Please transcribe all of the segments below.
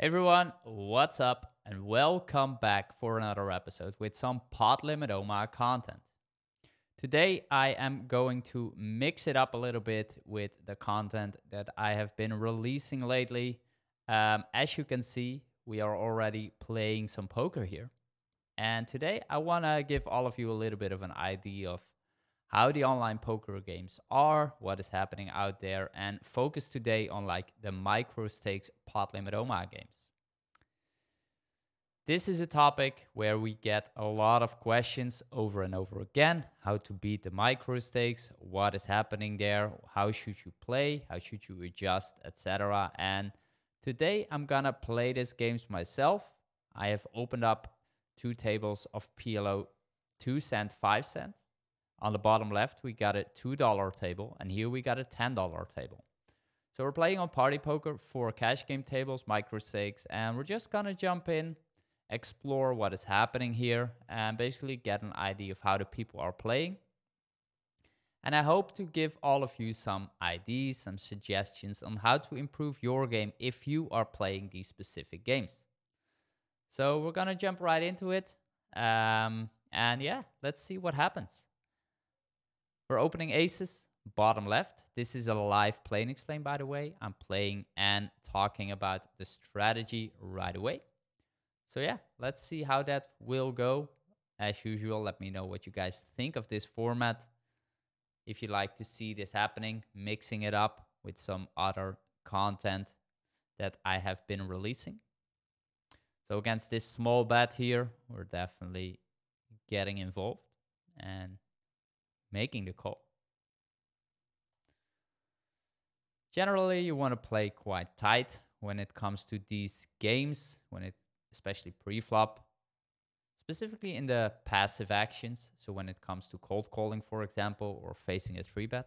Hey everyone, what's up? And welcome back for another episode with some Pod Limit Omaha content. Today I am going to mix it up a little bit with the content that I have been releasing lately. As you can see, we are already playing some poker here. And today I want to give all of you a little bit of an idea of how the online poker games are, what is happening out there, and focus today on like the micro stakes Pot Limit Omaha games. This is a topic where we get a lot of questions over and over again. How to beat the micro stakes, what is happening there, how should you play, how should you adjust, etc. And today I'm gonna play these games myself. I have opened up two tables of PLO 2 cent, 5 cent. On the bottom left, we got a $2 table, and here we got a $10 table. So we're playing on party poker for cash game tables, micro stakes, and we're just gonna jump in, explore what is happening here, and basically get an idea of how the people are playing. And I hope to give all of you some ideas, some suggestions on how to improve your game if you are playing these specific games. So we're gonna jump right into it. And yeah, let's see what happens. We're opening aces, bottom left. This is a live play and explain, by the way. I'm playing and talking about the strategy right away. So yeah, let's see how that will go. As usual, let me know what you guys think of this format. If you like to see this happening, mixing it up with some other content that I have been releasing. So against this small bet here, we're definitely getting involved and making the call. Generally, you want to play quite tight when it comes to these games, especially pre-flop, specifically in the passive actions. So when it comes to cold calling, for example, or facing a 3-bet.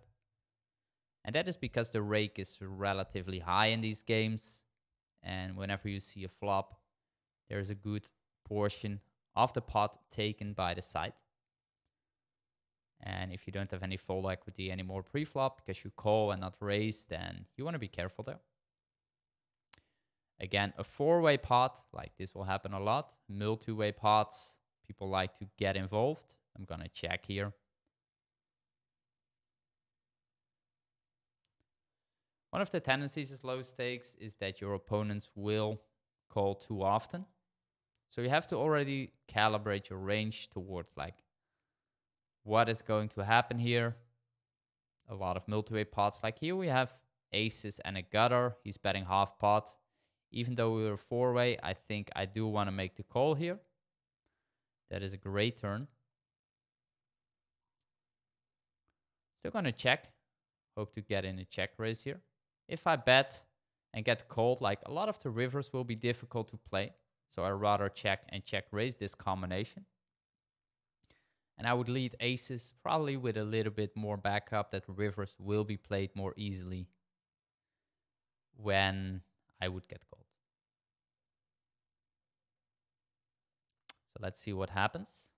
And that is because the rake is relatively high in these games. And whenever you see a flop, there's a good portion of the pot taken by the side. And if you don't have any fold equity anymore pre-flop because you call and not raise, then you want to be careful there. Again, a 4-way pot, like this will happen a lot. Multi-way pots, people like to get involved. I'm going to check here. One of the tendencies as low stakes is that your opponents will call too often. So you have to already calibrate your range towards like what is going to happen here. A lot of multi-way pots. Like here we have aces and a gutter. He's betting half pot. Even though we were 4-way, I think I do want to make the call here. That is a great turn. Still going to check. Hope to get in a check raise here. If I bet and get called, like a lot of the rivers will be difficult to play. So I'd rather check and check raise this combination. And I would lead aces probably with a little bit more backup that rivers will be played more easily when I would get called. So let's see what happens.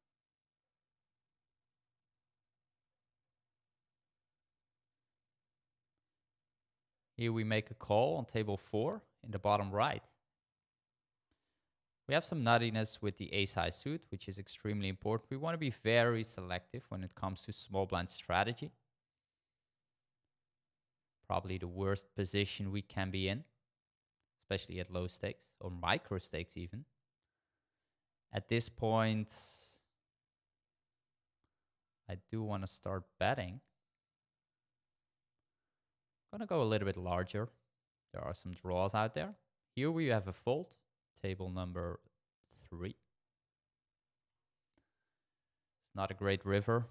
Here we make a call on table 4 in the bottom right. We have some nuttiness with the ace-high suit, which is extremely important. We want to be very selective when it comes to small blind strategy. Probably the worst position we can be in, especially at low stakes or micro stakes even. At this point, I do want to start betting. I'm going to go a little bit larger. There are some draws out there. Here we have a fold. Table number 3. It's not a great river.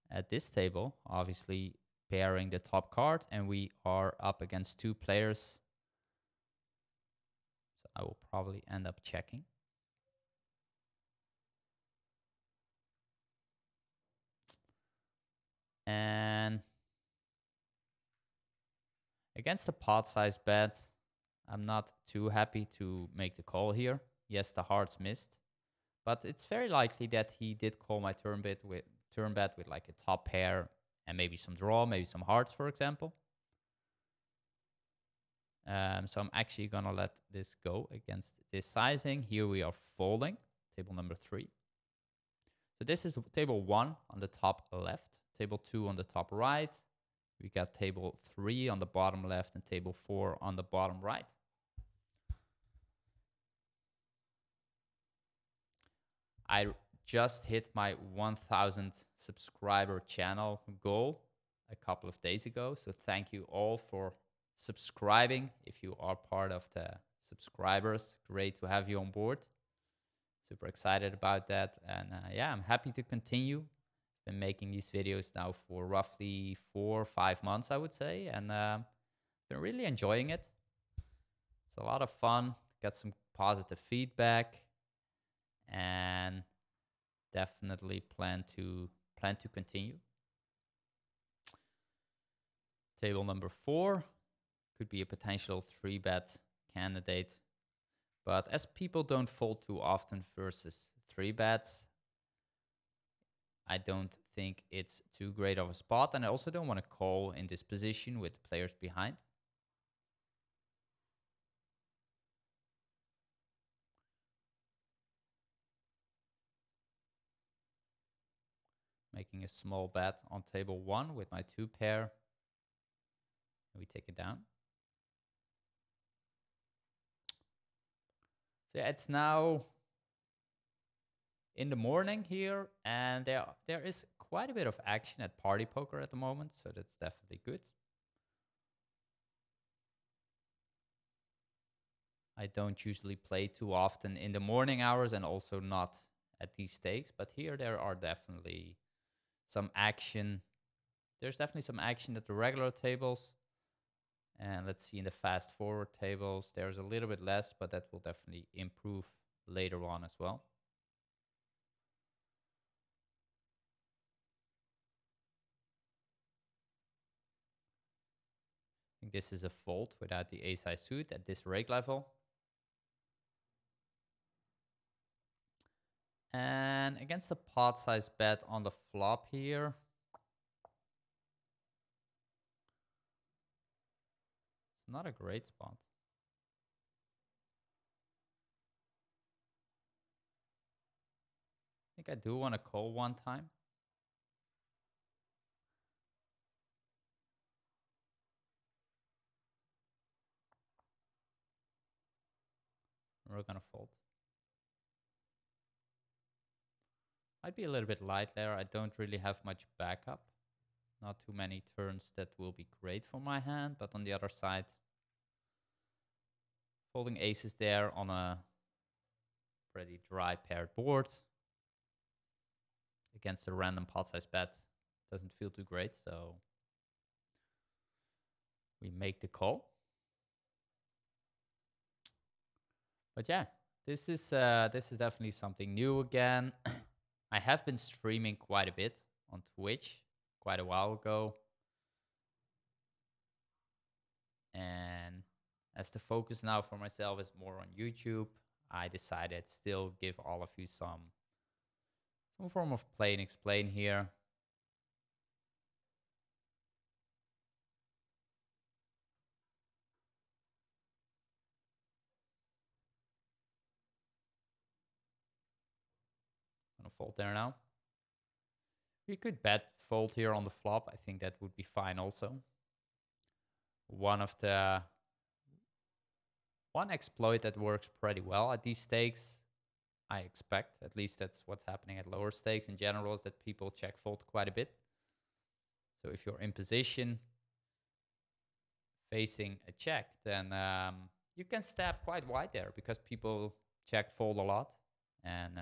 At this table, obviously pairing the top card, and we are up against 2 players. So I will probably end up checking. And against the pot size bet, I'm not too happy to make the call here. Yes, the hearts missed. But it's very likely that he did call my turn bet with like a top pair and maybe some draw, maybe some hearts, for example. So I'm actually going to let this go against this sizing. Here we are folding, table number 3. So this is table 1 on the top left, table 2 on the top right. We got table 3 on the bottom left and table 4 on the bottom right. I just hit my 1,000 subscriber channel goal a couple of days ago. So thank you all for subscribing. If you are part of the subscribers, great to have you on board. Super excited about that. And yeah, I'm happy to continue. Been making these videos now for roughly 4 or 5 months, I would say. And been really enjoying it. It's a lot of fun. Got some positive feedback. And definitely plan to continue. Table number 4 could be a potential 3-bet candidate, but as people don't fold too often versus 3-bets, I don't think it's too great of a spot, and I also don't want to call in this position with the players behind. Making a small bet on table 1 with my 2 pair. We take it down. So yeah, it's now in the morning here, and there is quite a bit of action at party poker at the moment, so that's definitely good. I don't usually play too often in the morning hours and also not at these stakes, but here there are definitely some action. There's definitely some action at the regular tables. And let's see in the fast forward tables, there's a little bit less, but that will definitely improve later on as well. I think this is a fold without the ace-high suit at this rake level. And against the pot size bet on the flop here, it's not a great spot. I think I do want to call one time. We're going to fold. Might be a little bit light there. I don't really have much backup. Not too many turns that will be great for my hand. But on the other side, folding aces there on a pretty dry paired board against a random pot size bet doesn't feel too great. So we make the call. But yeah, this is definitely something new again. I have been streaming quite a bit on Twitch quite a while ago. And as the focus now for myself is more on YouTube, I decided still give all of you some form of play and explain here. I'm gonna fold there now. We could bet fold here on the flop. I think that would be fine also. One exploit that works pretty well at these stakes, I expect, at least that's what's happening at lower stakes in general, is that people check fold quite a bit. So if you're in position facing a check, then you can stab quite wide there because people check fold a lot, and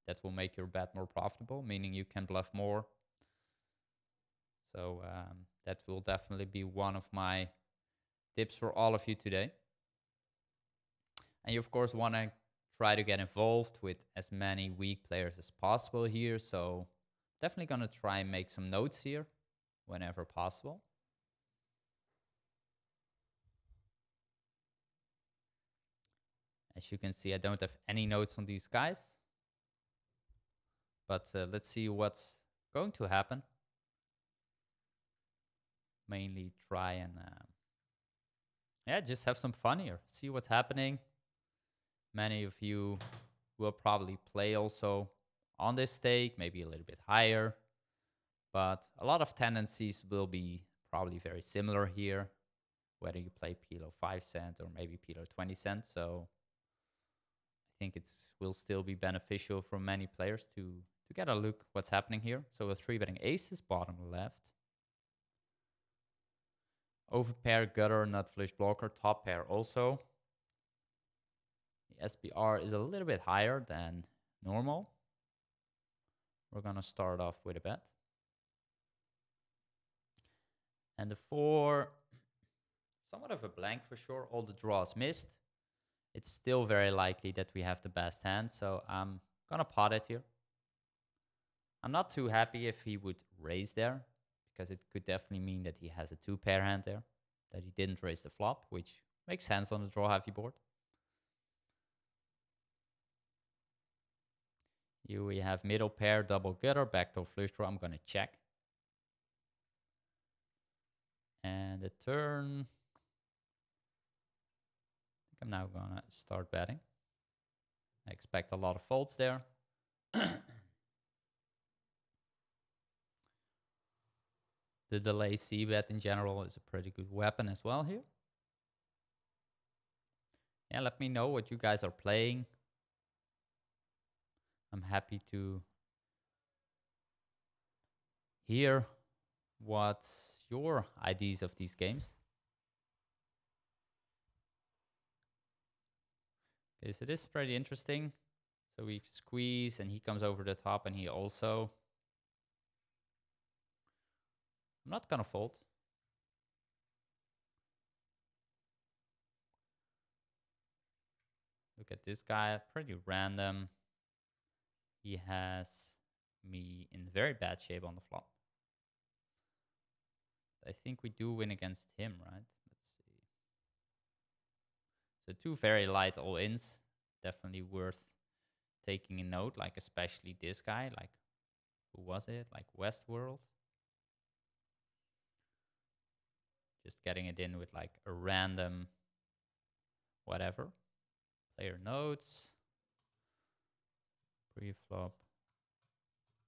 that will make your bet more profitable, meaning you can bluff more. So that will definitely be one of my tips for all of you today. And you, of course, want to try to get involved with as many weak players as possible here. So definitely going to try and make some notes here whenever possible. As you can see, I don't have any notes on these guys. But let's see what's going to happen. Mainly try and Yeah, just have some fun here. See what's happening. Many of you will probably play also on this stake, maybe a little bit higher. But a lot of tendencies will be probably very similar here, whether you play PLO 5 cent or maybe PLO 20 cent. So I think it will still be beneficial for many players to get a look what's happening here. So a 3-betting aces, bottom left. Overpair, gutter, nut flush blocker, top pair also. The SPR is a little bit higher than normal. We're going to start off with a bet. And the 4, somewhat of a blank for sure. All the draws missed. It's still very likely that we have the best hand, so I'm going to pot it here. I'm not too happy if he would raise there, because it could definitely mean that he has a 2-pair hand there, that he didn't raise the flop, which makes sense on the draw heavy board. Here we have middle pair, double gutter, backdoor flush draw. I'm going to check. And the turn, I think I'm now going to start betting. I expect a lot of folds there. The delay c-bet in general is a pretty good weapon as well here. Yeah, let me know what you guys are playing. I'm happy to hear what's your ideas of these games. Okay, so this is pretty interesting. So we squeeze and he comes over the top and he also... I'm not gonna fold. Look at this guy, pretty random. He has me in very bad shape on the flop. I think we do win against him, right? Let's see. So 2 very light all-ins. Definitely worth taking a note, like especially this guy, like who was it? Like Westworld. Just getting it in with like a random whatever. Player notes. Pre-flop.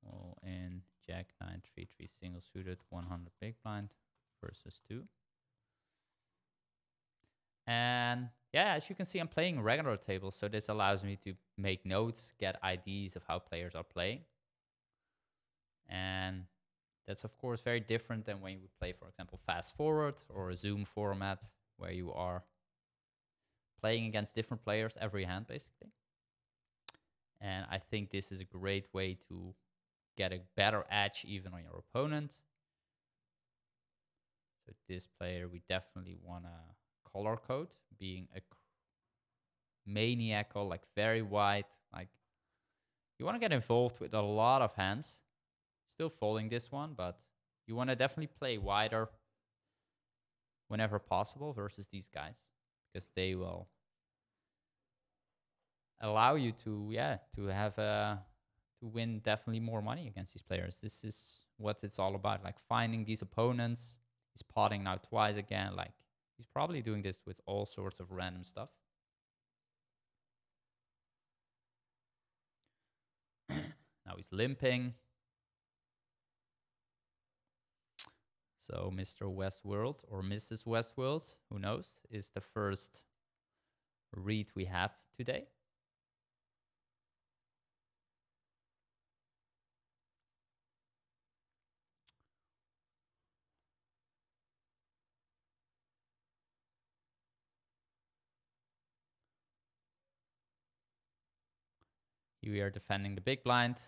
All in. Jack 9, 3, 3 single suited, 100 big blind versus 2. And yeah, as you can see, I'm playing regular tables, so this allows me to make notes, get ideas of how players are playing. And that's, of course, very different than when you would play, for example, fast forward or a Zoom format, where you are playing against different players every hand, basically. And I think this is a great way to get a better edge even on your opponent. So this player, we definitely want to color code, being a maniacal, like very wide. Like you want to get involved with a lot of hands. Still folding this one, but you want to definitely play wider whenever possible versus these guys, because they will allow you to have to win definitely more money against these players. This is what it's all about, like finding these opponents. He's potting now twice again. Like he's probably doing this with all sorts of random stuff. Now he's limping. So Mr. Westworld or Mrs. Westworld, who knows, is the first read we have today. We are defending the big blind.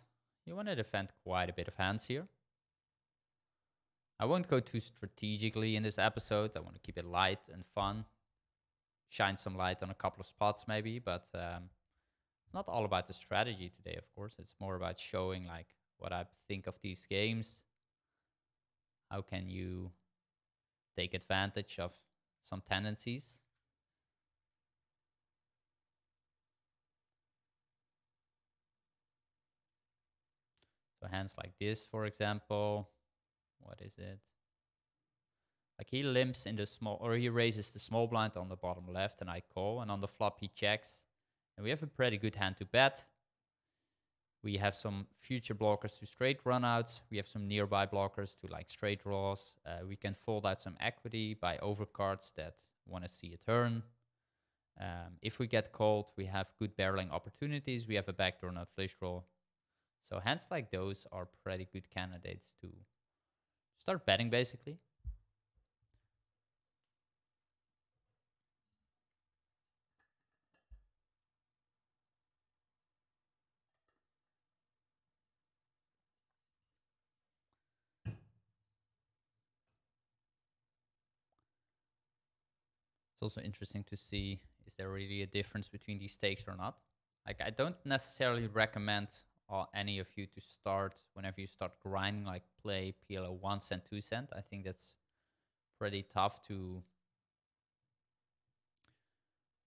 You want to defend quite a bit of hands here. I won't go too strategically in this episode. I want to keep it light and fun. Shine some light on a couple of spots maybe, but it's not all about the strategy today, of course. It's more about showing like what I think of these games. How can you take advantage of some tendencies? So hands like this, for example. What is it? Like he limps in the small, or he raises the small blind on the bottom left, and I call. And on the flop, he checks. And we have a pretty good hand to bet. We have some future blockers to straight runouts. We have some nearby blockers to like straight draws. We can fold out some equity by overcards that want to see a turn. If we get called, we have good barreling opportunities. We have a backdoor nut flush draw. So hands like those are pretty good candidates to start betting, basically. It's also interesting to see, is there really a difference between these stakes or not? Like, I don't necessarily recommend any of you to start, whenever you start grinding, like play PLO 1 cent, 2 cent. I think that's pretty tough to...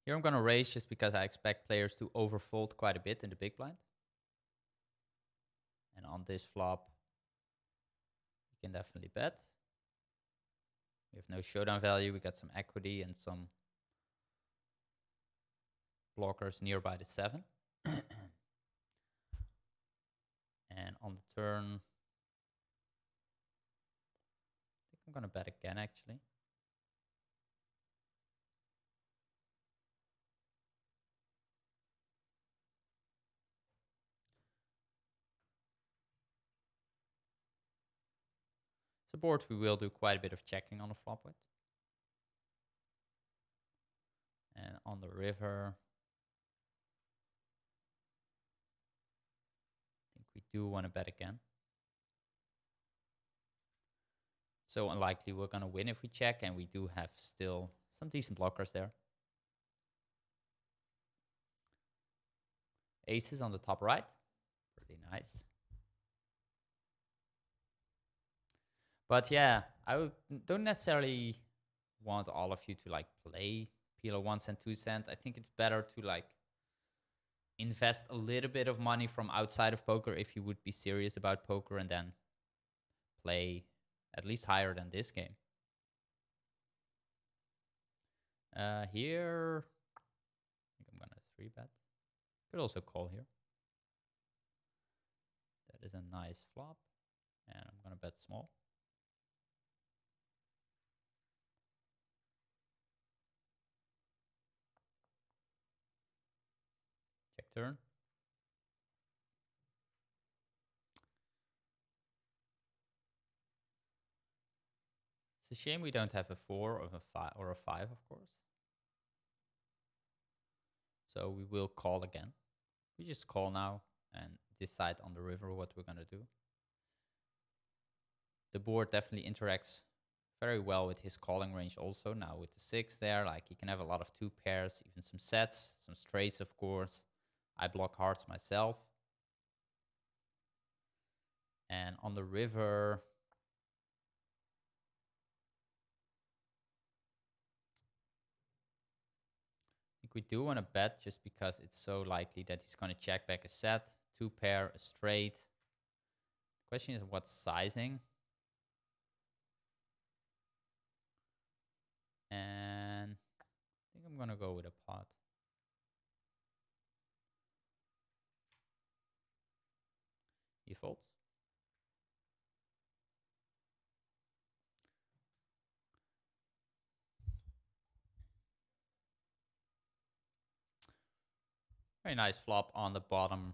Here I'm going to raise just because I expect players to overfold quite a bit in the big blind. And on this flop, you can definitely bet. We have no showdown value. We got some equity and some blockers nearby the 7. And on the turn, I think I'm going to bet again, actually. It's a board we will do quite a bit of checking on the flop with. And on the river, I think we do want to bet again. So unlikely we're going to win if we check, and we do have still some decent blockers there. Aces on the top right. Pretty nice. But yeah, don't necessarily want all of you to like play PLO 1 cent, 2 cent. I think it's better to like invest a little bit of money from outside of poker if you would be serious about poker, and then play at least higher than this game. Here, I think I'm going to 3-bet. Could also call here. That is a nice flop. And I'm going to bet small. Check turn. It's a shame we don't have a 4 or a 5, of course. So we will call again. We just call now and decide on the river what we're going to do. The board definitely interacts very well with his calling range also. Now with the 6 there, like he can have a lot of 2 pairs, even some sets, some straights, of course. I block hearts myself. And on the river, I think we do want to bet just because it's so likely that he's going to check back a set, 2 pair, a straight. The question is what sizing. And I think I'm going to go with a pot. He folds. Very nice flop on the bottom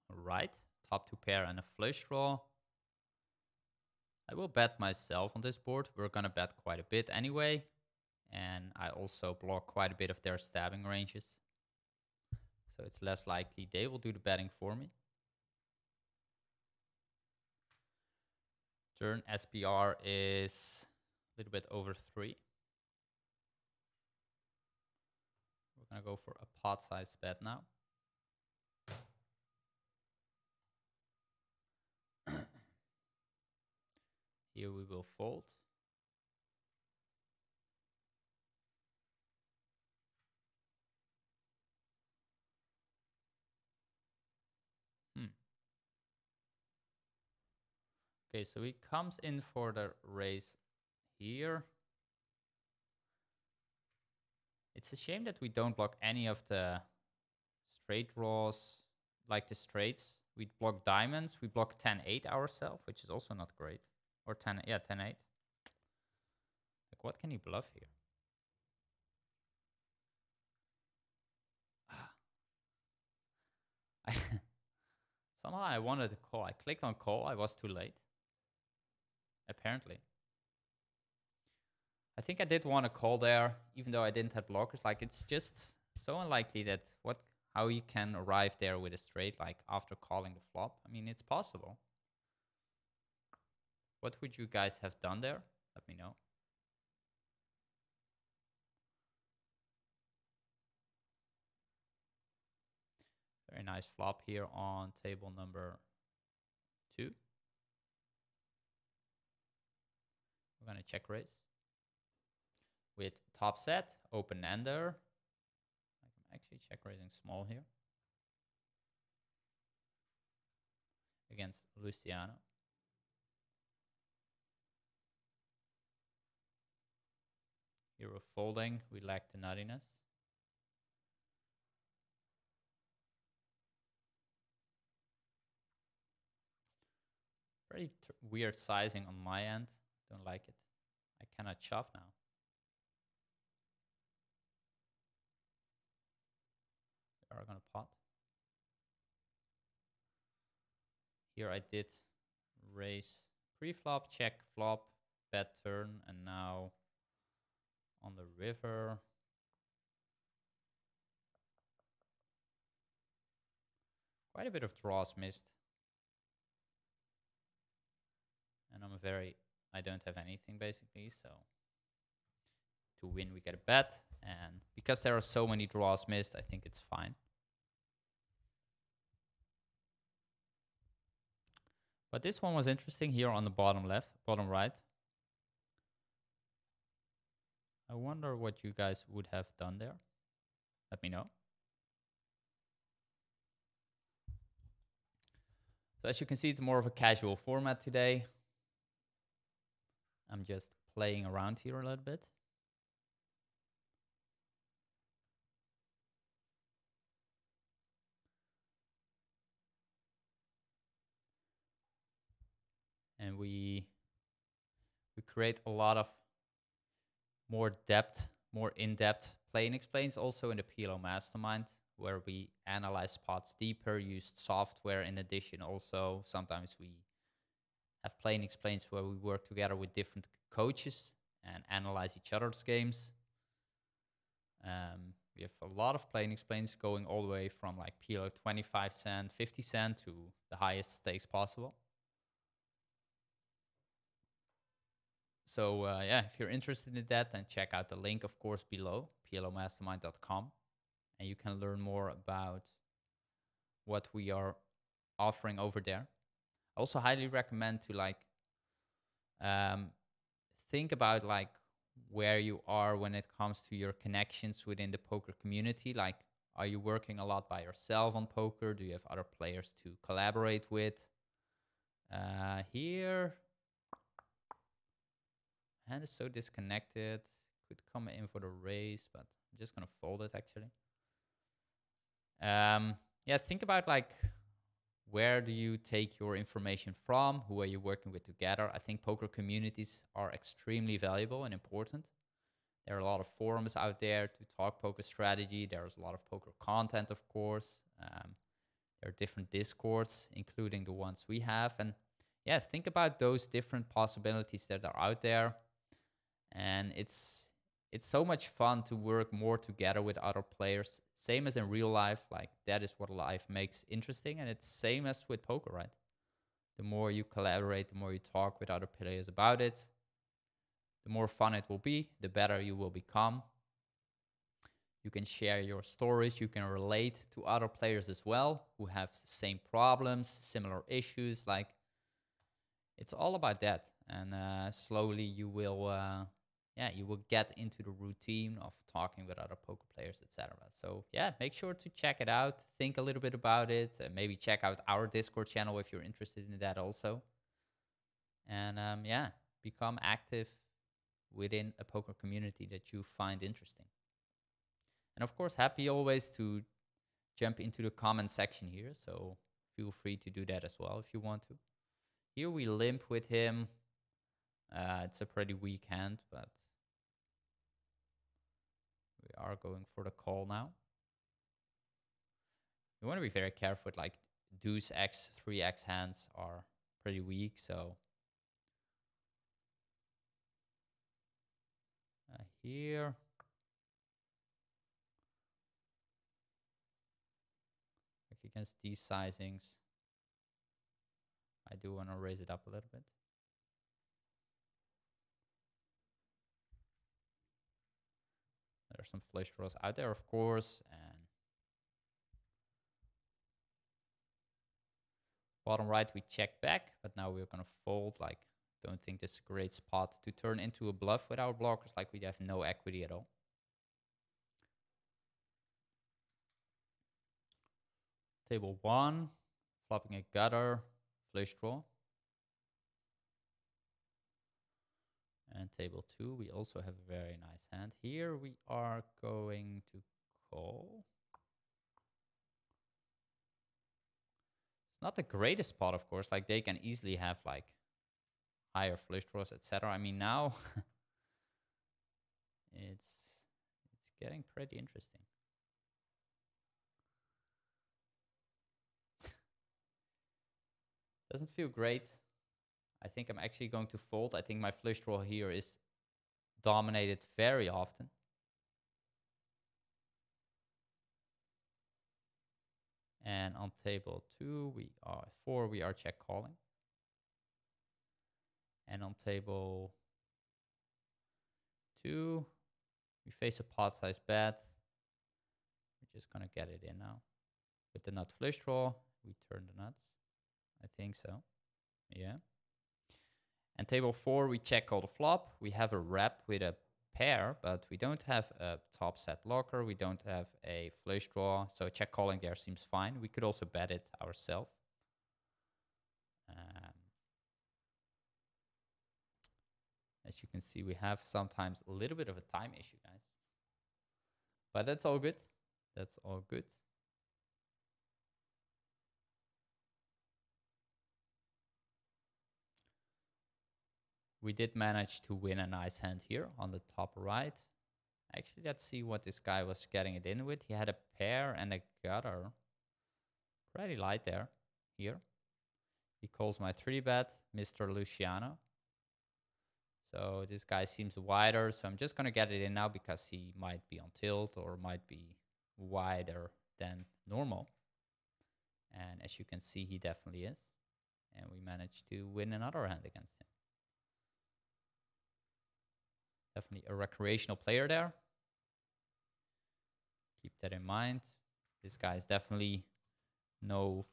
right. Top 2 pair and a flush draw. I will bet myself on this board. We're going to bet quite a bit anyway. And I also block quite a bit of their stabbing ranges. So it's less likely they will do the betting for me. Turn SPR is a little bit over 3. We're going to go for a pot size bet now. Here we will fold. Okay, so he comes in for the raise here. It's a shame that we don't block any of the straight draws, like the straights. We block diamonds. We block 10-8 ourselves, which is also not great. Or 10, yeah, 10-8. Like, what can he bluff here? Somehow I wanted to call. I clicked on call. I was too late. Apparently. I think I did want to call there, even though I didn't have blockers. Like, it's just so unlikely that how you can arrive there with a straight, like, after calling the flop. I mean, it's possible. What would you guys have done there? Let me know. Very nice flop here on table number 2. We're going to check raise. With top set, open ender. I can actually check raising small here. Against Luciano. Here we're folding. We lack the nuttiness. Very weird sizing on my end. Don't like it. I cannot shove now. We are going to pot. Here I did raise pre-flop, check flop, bet turn, and now on the river. Quite a bit of draws missed. And I don't have anything basically, so to win we get a bet. And because there are so many draws missed, I think it's fine. But this one was interesting here on the bottom right. I wonder what you guys would have done there. Let me know. So as you can see, it's more of a casual format today. I'm just playing around here a little bit. And we create a lot of more in-depth play and explains also in the PLO Mastermind, where we analyze spots deeper, use software in addition also. Sometimes we have play and explains where we work together with different coaches and analyze each other's games. We have a lot of play and explains going all the way from like PLO 25 cent, 50 cent to the highest stakes possible. So yeah, if you're interested in that, then check out the link, of course, below, plomastermind.com. And you can learn more about what we are offering over there. I also highly recommend to like think about like where you are when it comes to your connections within the poker community. Like, are you working a lot by yourself on poker? Do you have other players to collaborate with? Here, hand is so disconnected. Could come in for the raise, but I'm just gonna fold it actually. Yeah, think about like, where do you take your information from? Who are you working with together? I think poker communities are extremely valuable and important. There are a lot of forums out there to talk poker strategy. There's a lot of poker content, of course. There are different discords, including the ones we have. And yeah, think about those different possibilities that are out there. And it's so much fun to work more together with other players. Same as in real life, like that is what life makes interesting. And it's same as with poker, right? The more you collaborate, the more you talk with other players about it, the more fun it will be, the better you will become. You can share your stories. You can relate to other players as well who have the same problems, similar issues. Like, it's all about that. And slowly you will you will get into the routine of talking with other poker players, etc. So yeah, make sure to check it out. Think a little bit about it. Maybe check out our Discord channel if you're interested in that also. And yeah, become active within a poker community that you find interesting. And of course, happy always to jump into the comment section here. So feel free to do that as well if you want to. Here we limp with him. It's a pretty weak hand, but we are going for the call now. You want to be very careful with like deuce X, 3X hands are pretty weak. So here. Like against these sizings, I do want to raise it up a little bit. There's some flush draws out there, of course, and bottom right we check back, but now we're gonna fold. Like, don't think this is a great spot to turn into a bluff with our blockers. Like, we have no equity at all. Table 1, flopping a gutter, flush draw. And table 2, we also have a very nice hand. Here we are going to call. It's not the greatest spot, of course. Like, they can easily have like higher flush draws, etc. I mean, now it's getting pretty interesting. Doesn't feel great. I think I'm actually going to fold. I think my flush draw here is dominated very often. And on table 4, we are check calling. And on table 2, we face a pot size bet. We're just gonna get it in now. With the nut flush draw, we turn the nuts. I think so. Yeah. And table 4, we check call the flop. We have a rep with a pair, but we don't have a top set blocker. We don't have a flush draw. So check calling there seems fine. We could also bet it ourselves. As you can see, we have sometimes a little bit of a time issue, guys. But that's all good. That's all good. We did manage to win a nice hand here on the top right. Actually, let's see what this guy was getting it in with. He had a pair and a gutter. Pretty light there. Here. He calls my 3-bet, Mr. Luciano. So this guy seems wider. So I'm just going to get it in now because he might be on tilt or might be wider than normal. And as you can see, he definitely is. And we managed to win another hand against him. Definitely a recreational player there. Keep that in mind. This guy is definitely no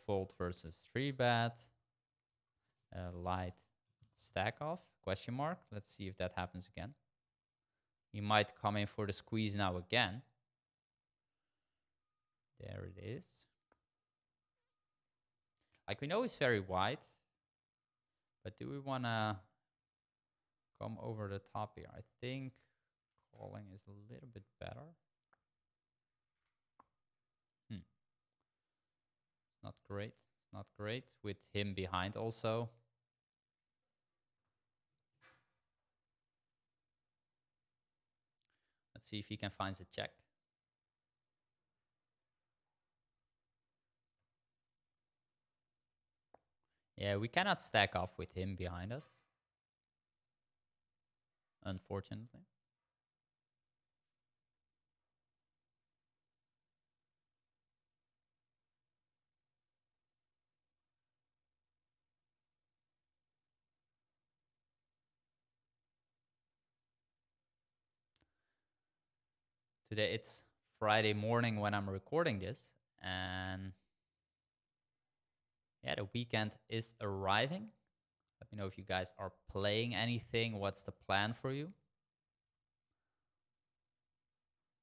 fold versus 3-bet. Light stack off, question mark. Let's see if that happens again. He might come in for the squeeze now again. There it is. Like, we know he's very wide. But do we want to come over the top here? I think calling is a little bit better. It's not great. It's not great with him behind also. Let's see if he can find a check. Yeah, we cannot stack off with him behind us, unfortunately. Today it's Friday morning when I'm recording this, and yeah, the weekend is arriving. Let me know if you guys are playing anything. What's the plan for you?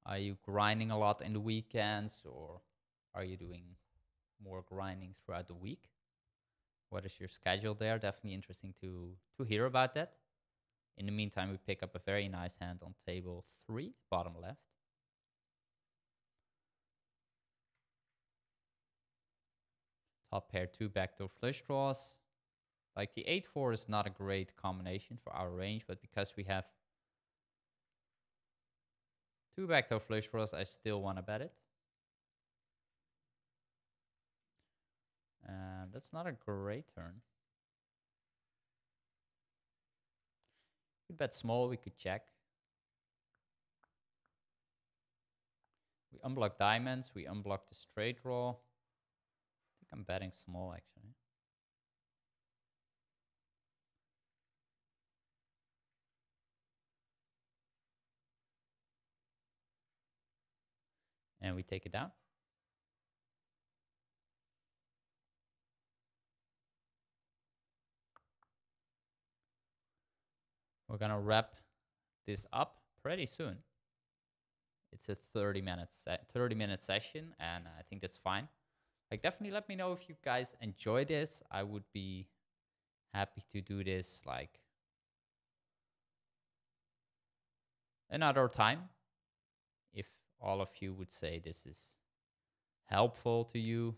Are you grinding a lot in the weekends, or are you doing more grinding throughout the week? What is your schedule there? Definitely interesting to hear about that. In the meantime, we pick up a very nice hand on table 3, bottom left. Top pair, 2 backdoor flush draws. Like the 8-4 is not a great combination for our range, but because we have 2 backdoor flush draws, I still want to bet it. That's not a great turn. We bet small, we could check. We unblock diamonds, we unblock the straight draw. I think I'm betting small actually. And we take it down. We're gonna wrap this up pretty soon. It's a 30-minute session, and I think that's fine. Like, definitely let me know if you guys enjoy this. I would be happy to do this like another time. If all of you would say this is helpful to you.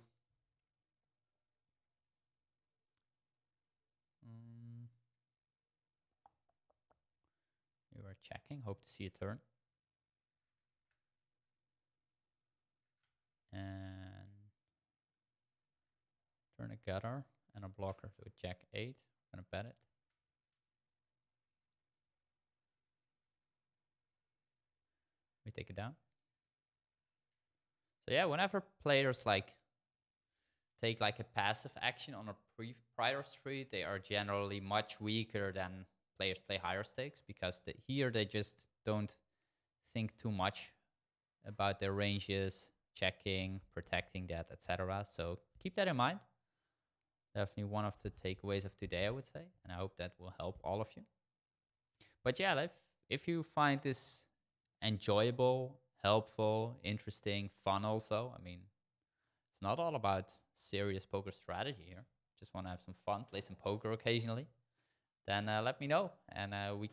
We were checking. Hope to see a turn. And turn a gutter and a blocker to a jack 8. I'm gonna bet it. We take it down. So yeah, whenever players like take like a passive action on a prior street, they are generally much weaker than players play higher stakes, because here they just don't think too much about their ranges, checking, protecting that, etc. So keep that in mind. Definitely one of the takeaways of today, I would say, and I hope that will help all of you. But yeah, if you find this enjoyable, helpful, interesting, fun also, I mean, it's not all about serious poker strategy here. Just want to have some fun, play some poker occasionally. Then let me know, and we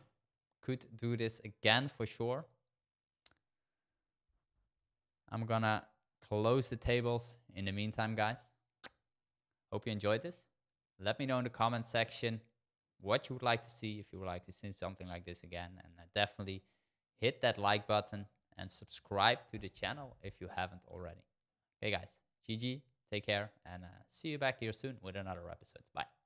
could do this again for sure. I'm gonna close the tables in the meantime, guys. Hope you enjoyed this. Let me know in the comment section what you would like to see, if you would like to see something like this again. And definitely hit that like button and subscribe to the channel if you haven't already. Okay, guys. GG. Take care. And see you back here soon with another episode. Bye.